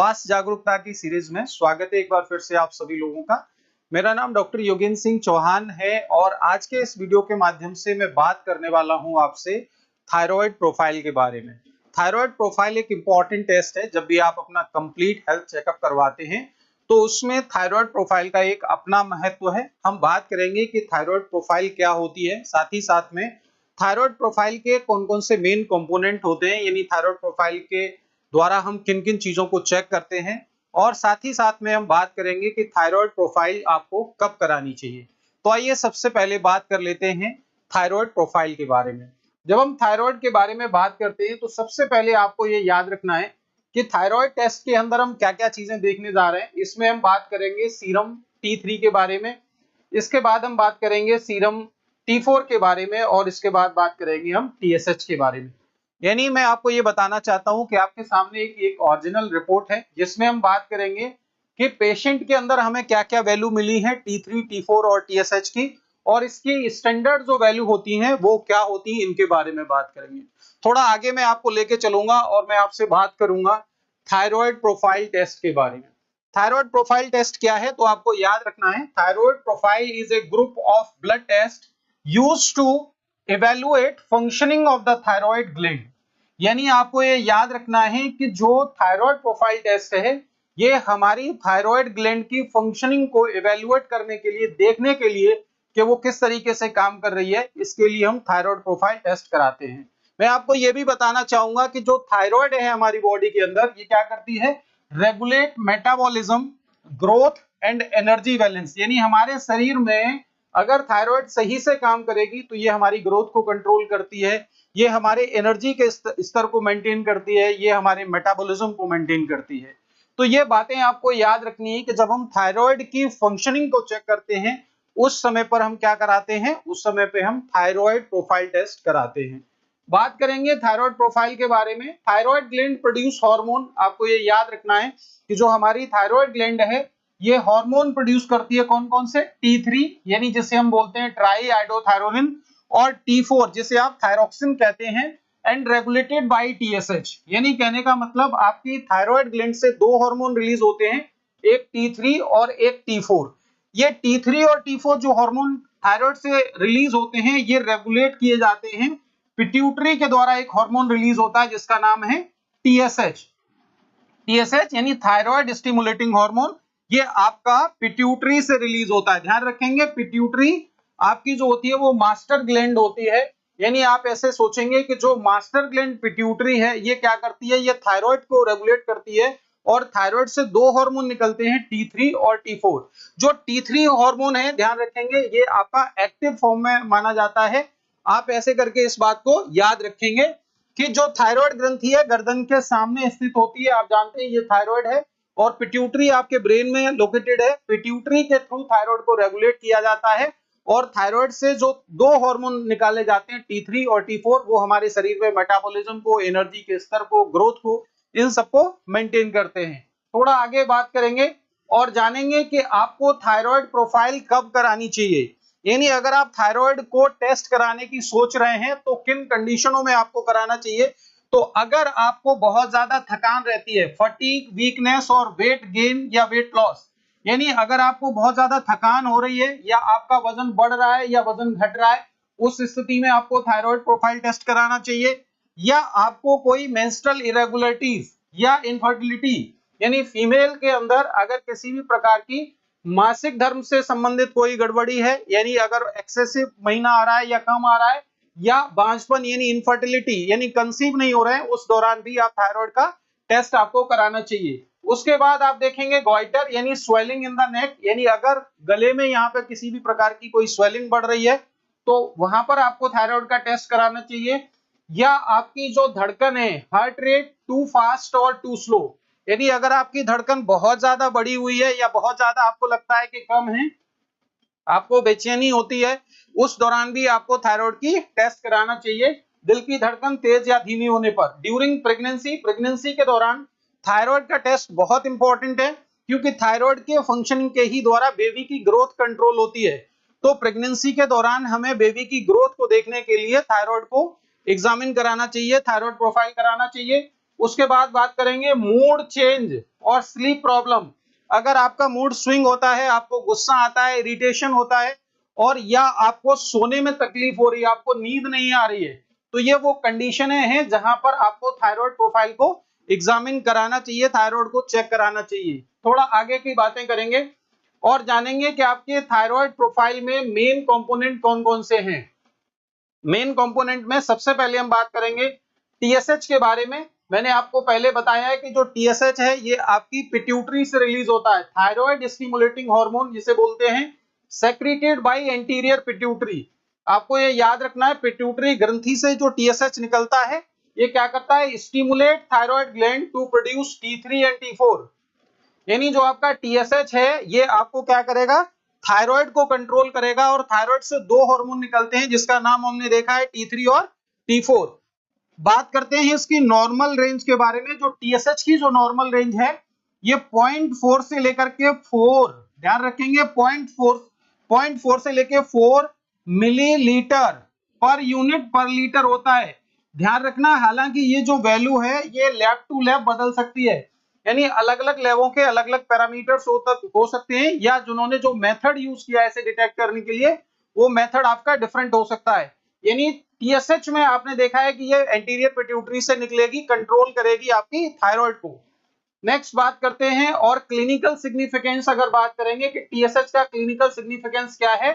स्वास्थ्य जागरूकता की सीरीज में स्वागत है एक बार फिर से आप सभी लोगों का। मेरा नाम डॉक्टर योगेंद्र सिंह चौहान है और आज के इस वीडियो के माध्यम से मैं बात करने वाला हूं आपसे थायराइड प्रोफाइल के बारे में। थायराइड प्रोफाइल एक इंपॉर्टेंट टेस्ट है। जब भी आप अपना कंप्लीट हेल्थ चेकअप करवाते हैं तो उसमें थायराइड प्रोफाइल का एक अपना महत्व है। हम बात करेंगे कि थायराइड प्रोफाइल क्या होती है, साथ ही साथ में थायराइड प्रोफाइल के कौन कौन से मेन कंपोनेंट होते हैं, यानी थायराइड प्रोफाइल के द्वारा हम किन किन चीजों को चेक करते हैं, और साथ ही साथ में हम बात करेंगे कि थायराइड प्रोफाइल आपको कब करानी चाहिए। तो आइए सबसे पहले बात कर लेते हैं थायराइड प्रोफाइल के बारे में। जब हम थायराइड के बारे में बात करते हैं तो सबसे पहले आपको ये याद रखना है कि थायराइड टेस्ट के अंदर हम क्या क्या चीजें देखने जा रहे हैं। इसमें हम बात करेंगे सीरम T3 के बारे में, इसके बाद हम बात करेंगे सीरम T4 के बारे में, और इसके बाद बात करेंगे हम TSH के बारे में। यानी मैं आपको ये बताना चाहता हूं कि आपके सामने एक ओरिजिनल रिपोर्ट है जिसमें हम बात करेंगे कि पेशेंट के अंदर हमें क्या क्या वैल्यू मिली है T3, T4 और TSH की, और इसकी स्टैंडर्ड जो वैल्यू होती हैं वो क्या होती हैं, इनके बारे में बात करेंगे। थोड़ा आगे मैं आपको लेके चलूंगा और मैं आपसे बात करूंगा थायराइड प्रोफाइल टेस्ट के बारे में। थायराइड प्रोफाइल टेस्ट क्या है, तो आपको याद रखना है thyroid profile is a group of blood test used to evaluate functioning of the thyroid gland. यानी आपको ये याद रखना है कि जो थायराइड प्रोफाइल टेस्ट है ये हमारी थायराइड ग्लैंड की फंक्शनिंग को इवैल्यूएट करने के लिए, देखने के लिए कि वो किस तरीके से काम कर रही है, इसके लिए हम थायराइड प्रोफाइल टेस्ट कराते हैं। मैं आपको ये भी बताना चाहूंगा कि जो थायराइड है हमारी बॉडी के अंदर, ये क्या करती है, regulate metabolism, growth and energy balance. यानी हमारे शरीर में अगर थायराइड सही से काम करेगी तो ये हमारी ग्रोथ को कंट्रोल करती है, ये हमारे एनर्जी के स्तर को मेंटेन करती है, ये हमारे मेटाबॉलिज्म को मेंटेन करती है। तो ये बातें आपको याद रखनी है कि जब हम थायराइड की फंक्शनिंग को चेक करते हैं उस समय पर हम क्या कराते हैं, उस समय पे हम थायराइड प्रोफाइल टेस्ट कराते हैं। बात करेंगे थायराइड प्रोफाइल के बारे में। थायराइड ग्लैंड प्रोड्यूस हार्मोन, आपको ये याद रखना है कि जो हमारी थायराइड ग्लैंड है ये हार्मोन प्रोड्यूस करती है। कौन कौन से, T3 यानी जिसे हम बोलते हैं ट्राई आइडोथायरोनिन, और T4 जिसे आप थायरोक्सिन कहते हैं, एंड रेगुलेटेड बाय TSH। यानी कहने का मतलब आपकी थायराइड ग्लैंड से दो हार्मोन रिलीज होते हैं, एक T3 और एक T4। ये T3 और T4 जो हार्मोन थायराइड से रिलीज होते हैं ये रेगुलेट किए जाते हैं पिट्यूटरी के द्वारा। एक हार्मोन रिलीज होता है जिसका नाम है TSH। TSH यानी थायराइड स्टिमुलेटिंग हार्मोन, ये आपका पिट्यूटरी से रिलीज होता है। ध्यान रखेंगे, पिट्यूटरी आपकी जो होती है वो मास्टर ग्लैंड होती है। यानी आप ऐसे सोचेंगे कि जो मास्टर ग्लैंड पिट्यूटरी है ये क्या करती है, ये थायराइड को रेगुलेट करती है, और थायराइड से दो हार्मोन निकलते हैं T3 और T4। जो T3 हार्मोन है, ध्यान रखेंगे, ये आपका एक्टिव फॉर्म में माना जाता है। आप ऐसे करके इस बात को याद रखेंगे कि जो थायराइड ग्रंथि है गर्दन के सामने स्थित होती है, आप जानते हैं ये थायराइड है, और पिट्यूटरी आपके ब्रेन में लोकेटेड है। पिट्यूटरी के थ्रू थायराइड को रेगुलेट किया जाता है, और थायराइड से जो दो हार्मोन निकाले जाते हैं T3 और T4 वो हमारे शरीर में मेटाबॉलिज्म को, एनर्जी के स्तर को, ग्रोथ को, इन सबको मेंटेन करते हैं। थोड़ा आगे बात करेंगे और जानेंगे कि आपको थायराइड प्रोफाइल कब करानी चाहिए। यानी अगर आप थायराइड को टेस्ट कराने की सोच रहे हैं तो किन कंडीशनों में आपको कराना चाहिए। तो अगर आपको बहुत ज्यादा थकान रहती है, फटीग, वीकनेस और वेट गेन या वेट लॉस, यानी अगर आपको बहुत ज्यादा थकान हो रही है या आपका वजन बढ़ रहा है या वजन घट रहा है, उस स्थिति में आपको थायराइड प्रोफाइल टेस्ट कराना चाहिए। या आपको कोई मेंस्ट्रुअल इरेगुलरिटीज या इनफर्टिलिटी, यानी फीमेल के अंदर अगर किसी भी प्रकार की मासिक धर्म से संबंधित कोई गड़बड़ी है, यानी अगर एक्सेसिव महीना आ रहा है या कम आ रहा है, या बांझपन यानी इनफर्टिलिटी यानी कंसीव नहीं हो रहे हैं, उस दौरान भी आप थायराइड का टेस्ट आपको कराना चाहिए। उसके बाद आप देखेंगे गॉइटर यानी स्वेलिंग इन द नेक, यानी अगर गले में यहाँ पे किसी भी प्रकार की कोई स्वेलिंग बढ़ रही है तो वहां पर आपको थायराइड का टेस्ट कराना चाहिए। या आपकी जो धड़कन है, हार्ट रेट टू फास्ट और टू स्लो, यानी अगर आपकी धड़कन बहुत ज्यादा बढ़ी हुई है या बहुत ज्यादा आपको लगता है कि कम है, आपको बेचैनी होती है, उस दौरान भी आपको थायराइड की टेस्ट कराना चाहिए। दिल की धड़कन तेज या धीमी होने पर, ड्यूरिंग प्रेगनेंसी, प्रेगनेंसी के दौरान थायराइड का टेस्ट बहुत इंपॉर्टेंट है, क्योंकि थायराइड के फंक्शनिंग के ही द्वारा बेबी की ग्रोथ कंट्रोल होती है। तो प्रेगनेंसी के दौरान हमें बेबी की ग्रोथ को देखने के लिए थायराइड को एग्जामिन कराना चाहिए, थायराइड प्रोफाइल कराना चाहिए। उसके बाद बात करेंगे मूड चेंज और स्लीप प्रॉब्लम। अगर आपका मूड स्विंग होता है, आपको गुस्सा आता है, इरिटेशन होता है और या आपको सोने में तकलीफ हो रही है, आपको नींद नहीं आ रही है, तो ये वो कंडीशनें हैं जहां पर आपको थायराइड प्रोफाइल को एग्जामिन कराना चाहिए, थायराइड को चेक कराना चाहिए। थोड़ा आगे की बातें करेंगे और जानेंगे कि आपके थायराइड प्रोफाइल में मेन कंपोनेंट कौन कौन से हैं। मेन कंपोनेंट में सबसे पहले हम बात करेंगे टीएसएच के बारे में। मैंने आपको पहले बताया है कि जो टीएसएच है ये आपकी पिट्यूटरी से रिलीज होता है, थायराइड स्टिमुलेटिंग हार्मोन जिसे बोलते हैं, सेक्रेटेड बाय एंटीरियर पिट्यूटरी। आपको ये याद रखना है, पिट्यूटरी ग्रंथि से जो टीएसएच निकलता है ये क्या करता है, stimulate thyroid gland to produce T3 and T4। यानी जो आपका टीएसएच है ये आपको क्या करेगा, थायराइड को कंट्रोल करेगा और थायराइड से दो हार्मोन निकलते हैं जिसका नाम हमने देखा है T3 और T4। बात करते हैं इसकी नॉर्मल रेंज के बारे में। जो टीएसएच की जो नॉर्मल रेंज है ये 0.4 से लेकर के 4, ध्यान रखेंगे 0.4 से लेकर 4 मिलीलीटर पर यूनिट पर लीटर होता है। ध्यान रखना, हालांकि ये जो वैल्यू है ये लैब टू लैब बदल सकती है, यानी अलग अलग लैबों के अलग अलग पैरामीटर्स हो सकते हैं, या जिन्होंने जो मेथड यूज किया है इसे डिटेक्ट करने के लिए वो मेथड आपका डिफरेंट हो सकता है। यानी टीएसएच में आपने देखा है कि ये एंटीरियर पिट्यूटरी से निकलेगी, कंट्रोल करेगी आपकी थायराइड को। नेक्स्ट बात करते हैं और क्लिनिकल सिग्निफिकेंस अगर बात करेंगे कि टीएसएच का क्लिनिकल सिग्निफिकेंस क्या है,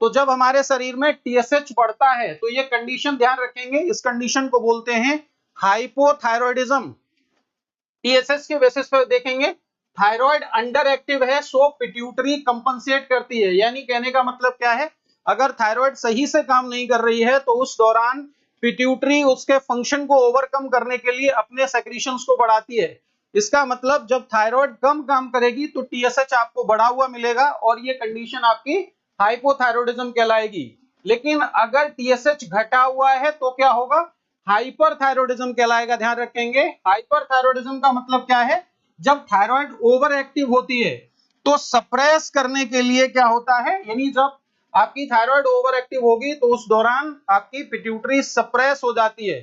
तो जब हमारे शरीर में टीएसएच बढ़ता है तो ये कंडीशन ध्यान रखेंगे, इस कंडीशन को बोलते हैं हाइपोथायरॉयडिज्म। टीएसएच के बेसिस पर देखेंगे थायराइड अंडर एक्टिव है सो पिट्यूटरी कंपनसेट करती है। यानी कहने का मतलब क्या है, अगर थायराइड सही से काम नहीं कर रही है तो उस दौरान पिट्यूटरी उसके फंक्शन को ओवरकम करने के लिए अपने सेक्रीशंस को बढ़ाती है। इसका मतलब जब थायराइड कम काम करेगी तो टीएसएच आपको बढ़ा हुआ मिलेगा और ये कंडीशन आपकी हाइपोथायरॉयडिज्म कहलाएगी। लेकिन अगर टीएसएच घटा हुआ है तो क्या होगा, हाइपरथायरॉयडिज्म कहलाएगा। ध्यान रखेंगे, हाइपरथायरॉयडिज्म का मतलब क्या है, जब थायराइड ओवर एक्टिव होती है तो सप्रेस करने के लिए क्या होता है, यानी जब आपकी थायराइड ओवर एक्टिव होगी तो उस दौरान आपकी पिट्यूटरी सप्रेस हो जाती है।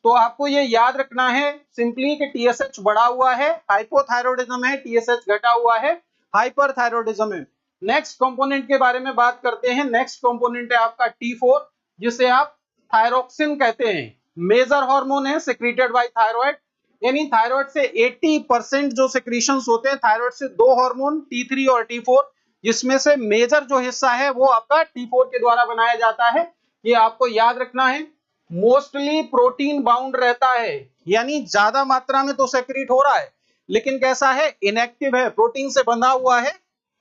तो आपको ये याद रखना है सिंपली कि टीएसएच बढ़ा हुआ है हाइपोथायरॉयडिज्म है, टीएसएच घटा हुआ है हाइपरथायरॉयडिज्म है। नेक्स्ट कंपोनेंट के बारे में बात करते हैं। नेक्स्ट कंपोनेंट है आपका T4 जिसे आप थायरोक्सिन कहते हैं। मेजर हार्मोन है सेक्रेटेड बाय थायराइड, यानी थायराइड से 80% जो सेक्रीशंस होते हैं थायराइड से दो हार्मोन T3 और T4, जिसमें से मेजर जो हिस्सा है वो आपका T4 के द्वारा बनाया जाता है। ये आपको याद रखना है। मोस्टली प्रोटीन बाउंड रहता है, यानी ज्यादा मात्रा में तो सेक्रीट हो रहा है लेकिन कैसा है, इनएक्टिव है, प्रोटीन से बंधा हुआ है।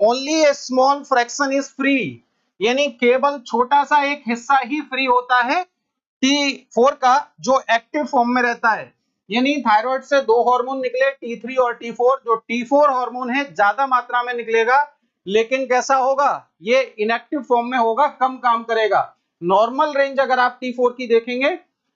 Only A small fraction is free, यानी केवल छोटा सा एक हिस्सा ही फ्री होता है T4 का जो एक्टिव फॉर्म में रहता है। यानी थायराइड से दो हार्मोन निकले T3 और T4, जो T4 हार्मोन है ज्यादा मात्रा में निकलेगा लेकिन कैसा होगा, ये इनएक्टिव फॉर्म में होगा, कम काम करेगा। नॉर्मल रेंज अगर आप T4 की देखेंगे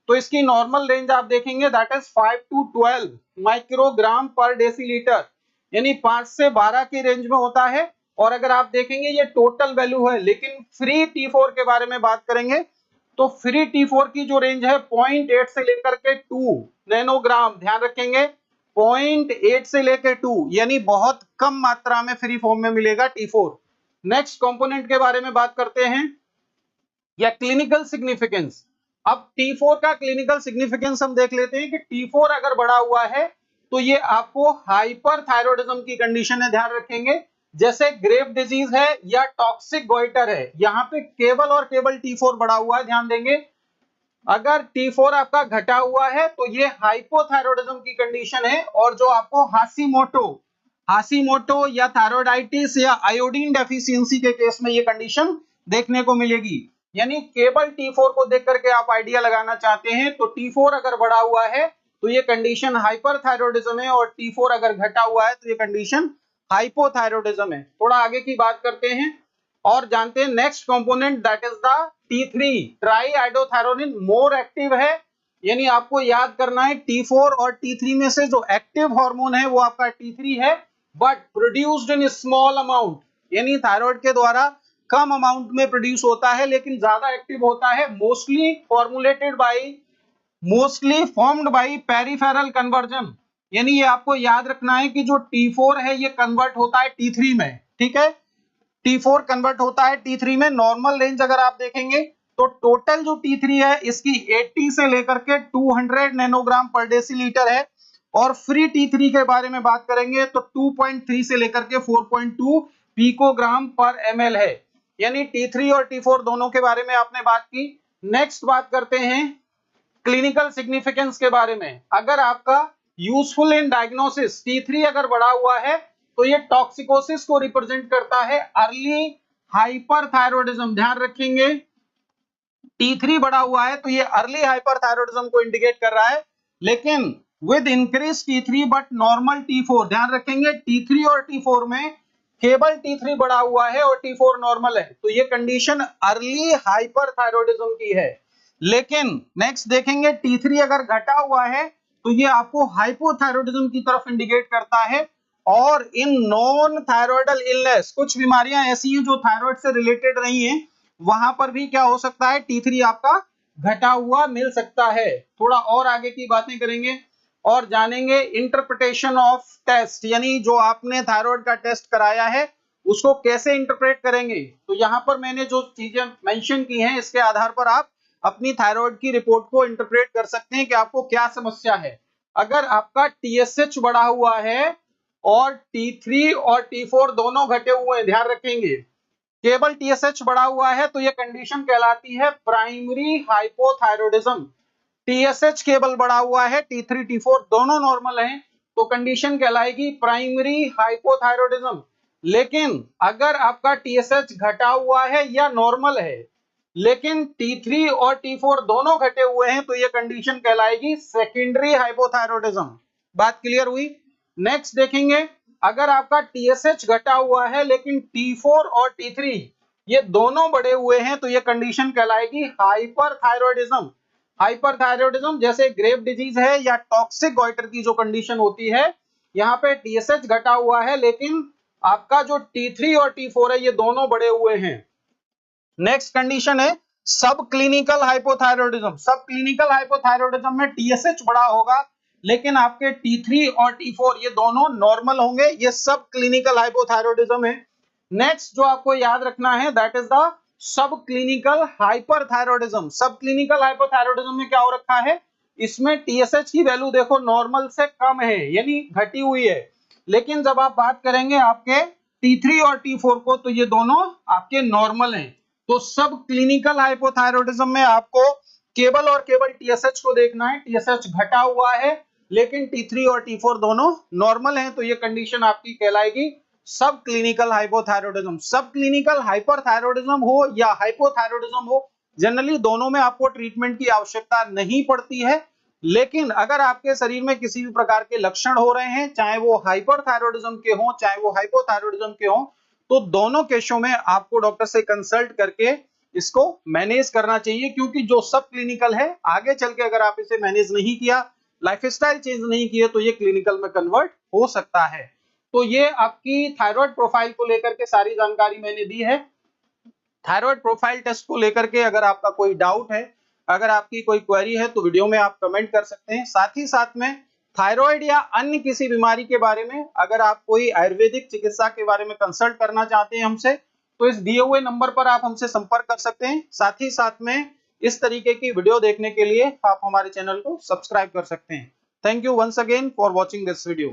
तो इसकी नॉर्मल रेंज आप देखेंगे दैट इज 5 to 12 माइक्रोग्राम पर डेसीलीटर, यानी 5 से 12 की रेंज में होता है। और अगर आप देखेंगे ये टोटल वैल्यू है, लेकिन फ्री T4 के बारे में बात करेंगे तो फ्री T4 की जो रेंज है 0.8 से लेकर के 2 नैनोग्राम, ध्यान रखेंगे 0.8 से लेकर 2, यानी बहुत कम मात्रा में फ्री फॉर्म में मिलेगा T4। नेक्स्ट कंपोनेंट के बारे में बात करते हैं या क्लिनिकल सिग्निफिकेंस। अब T4 का क्लिनिकल सिग्निफिकेंस हम देख लेते हैं कि T4 अगर बढ़ा हुआ है तो ये आपको हाइपरथायरॉयडिज्म की कंडीशन है, ध्यान रखेंगे। जैसे ग्रेव डिजीज है या टॉक्सिक गोइटर है, यहाँ पे केवल और केवल T4 बढ़ा हुआ है, ध्यान देंगे। अगर T4 आपका घटा हुआ है तो ये हाइपोथायरॉयडिज्म की कंडीशन है। और जो आपको हाशीमोटो या थायरॉइडाइटिस या आयोडीन डेफिशिएंसी के केस में ये कंडीशन देखने को मिलेगी। यानी केवल T4 को देख करके आप आइडिया लगाना चाहते हैं तो T4 अगर बढ़ा हुआ है तो ये कंडीशन हाइपरथायरॉयडिज्म है, और T4 अगर घटा हुआ है तो ये कंडीशन हाइपोथायरॉयडिज्म है। थोड़ा आगे की बात करते हैं और जानते हैं next component that is the T3 triiodothyronine more active है। यानी आपको याद करना है T4 और T3 में से जो एक्टिव हार्मोन है वो आपका T3 है, but produced in small amount, यानी थायराइड के द्वारा कम अमाउंट में प्रोड्यूस होता है लेकिन ज्यादा एक्टिव होता है। Mostly formulated bye mostly formed by peripheral conversion, यानी ये आपको याद रखना है कि जो T4 है ये कन्वर्ट होता है T3 में, ठीक है। T4 कन्वर्ट होता है T3 में। नॉर्मल रेंज अगर आप देखेंगे तो टोटल जो T3 है इसकी 80 से लेकर के 200 नैनोग्राम पर डेसीलीटर है, और फ्री T3 के बारे में बात करेंगे तो 2.3 से लेकर के 4.2 पिकोग्राम पर ml है। यानी T3 और T4 दोनों के बारे में आपने बात की। नेक्स्ट बात करते हैं क्लिनिकल सिग्निफिकेंस के बारे में। अगर आपका यूजफुल इन डायग्नोसिस T3 अगर बढ़ा हुआ है तो ये टॉक्सिकोसिस को रिप्रेजेंट करता है, अर्ली हाइपरथायरॉयडिज्म, ध्यान रखेंगे। T3 बढ़ा हुआ है तो ये अर्ली हाइपरथायरॉयडिज्म को इंडिकेट कर रहा है, लेकिन with increase T3 but normal T4, ध्यान रखेंगे T3 और T4 में केवल T3 बढ़ा हुआ है और T4 नॉर्मल है, तो ये कंडीशन अर्ली हाइपरथायरॉयडिज्म की है। लेकिन नेक्स्ट देखेंगे T3 अगर घटा हुआ है तो ये आपको हाइपोथायरॉयडिज्म की तरफ इंडिकेट करता है। और इन नॉन थायरॉयडल इलनेस, कुछ बीमारियां ऐसी हैं जो थायराइड से रिलेटेड नहीं है, वहां पर भी क्या हो सकता है, T3 आपका घटा हुआ मिल सकता है। थोड़ा और आगे की बातें करेंगे और जानेंगे इंटरप्रिटेशन ऑफ टेस्ट, यानी जो आपने थायराइड का टेस्ट कराया है उसको कैसे इंटरप्रेट करेंगे। तो यहां पर मैंने जो चीजें मेंशन की हैं इसके आधार पर आप अपनी थायराइड की रिपोर्ट को इंटरप्रेट कर सकते हैं कि आपको क्या समस्या है। अगर आपका TSH बढ़ा हुआ है और T3 और T4 दोनों घटे हुए हैं, ध्यान रखेंगे, केवल TSH बढ़ा हुआ है तो यह कंडीशन कहलाती है प्राइमरी हाइपोथायरॉयडिज्म। TSH केवल बढ़ा हुआ है, T3 T4 दोनों नॉर्मल हैं तो कंडीशन कहलाएगी प्राइमरी हाइपोथायरॉयडिज्म। लेकिन अगर आपका TSH घटा हुआ है या नॉर्मल है लेकिन T3 और T4 दोनों घटे हुए हैं तो यह कंडीशन कहलाएगी सेकेंडरी हाइपोथायरॉयडिज्म। बात क्लियर हुई। नेक्स्ट देखेंगे, अगर आपका TSH घटा हुआ है लेकिन T4 और T3 ये दोनों बढ़े हुए हैं तो ये कंडीशन कहलाएगी हाइपरथायरॉयडिज्म। हाइपरथायरॉयडिज्म जैसे ग्रेव डिजीज है या टॉक्सिक गॉइटर की जो कंडीशन होती है, यहाँ पे TSH घटा हुआ है लेकिन आपका जो T3 और T4 है ये दोनों बढ़े हुए हैं। नेक्स्ट कंडीशन है सब क्लिनिकल हाइपोथायरॉयडिज्म। सब क्लिनिकल हाइपोथायरॉयडिज्म में TSH बढ़ा होगा लेकिन आपके T3 और T4 ये दोनों नॉर्मल होंगे, ये सब क्लिनिकल हाइपोथायरॉयडिज्म है। नेक्स्ट जो आपको याद रखना है that is the sub clinical hyperthyroidism. सब क्लिनिकल हाइपोथायरॉयडिज्म में क्या हो रखा है, इसमें TSH की वैल्यू देखो नॉर्मल से कम है यानी घटी हुई है, लेकिन जब आप बात करेंगे आपके T3 और T4 को तो ये दोनों आपके नॉर्मल हैं। तो सब क्लिनिकल हाइपोथायरॉयडिज्म में आपको केवल और केवल TSH को देखना है, TSH घटा हुआ है लेकिन T3 और T4 दोनों नॉर्मल हैं तो ये कंडीशन आपकी कहलाएगी सब क्लिनिकल हाइपोथायरॉयडिज्म। सब क्लिनिकल हाइपरथायरॉयडिज्म हो या हाइपोथायरॉयडिज्म हो, जनरली दोनों में आपको ट्रीटमेंट की आवश्यकता नहीं पड़ती है, लेकिन अगर आपके शरीर में किसी भी प्रकार के लक्षण हो रहे हैं, चाहे वो हाइपरथायरॉयडिज्म के हों चाहे वो हाइपोथायरॉयडिज्म के हों, तो दोनों केसों में आपको डॉक्टर से कंसल्ट करके इसको मैनेज करना चाहिए, क्योंकि जो सब क्लिनिकल है आगे चल के अगर आप इसे मैनेज नहीं किया, लाइफस्टाइल चेंज नहीं किए तो ये क्लिनिकल में कन्वर्ट हो सकता है। तो ये आपकी थायराइड प्रोफाइल को लेकर के सारी जानकारी मैंने दी है। थायराइड प्रोफाइल टेस्ट को लेकर के अगर आपका कोई डाउट है, अगर आपकी कोई क्वेरी है तो वीडियो में आप कमेंट कर सकते हैं। साथ ही साथ में थायराइड या अन्य किसी बीमारी के बारे में अगर आप कोई आयुर्वेदिक चिकित्सा के बारे में कंसल्ट करना चाहते हैं हमसे, तो इस दिए हुए नंबर पर आप हमसे संपर्क कर सकते हैं। साथ ही साथ में इस तरीके की वीडियो देखने के लिए आप हमारे चैनल को सब्सक्राइब कर सकते हैं। Thank you once again for watching this video.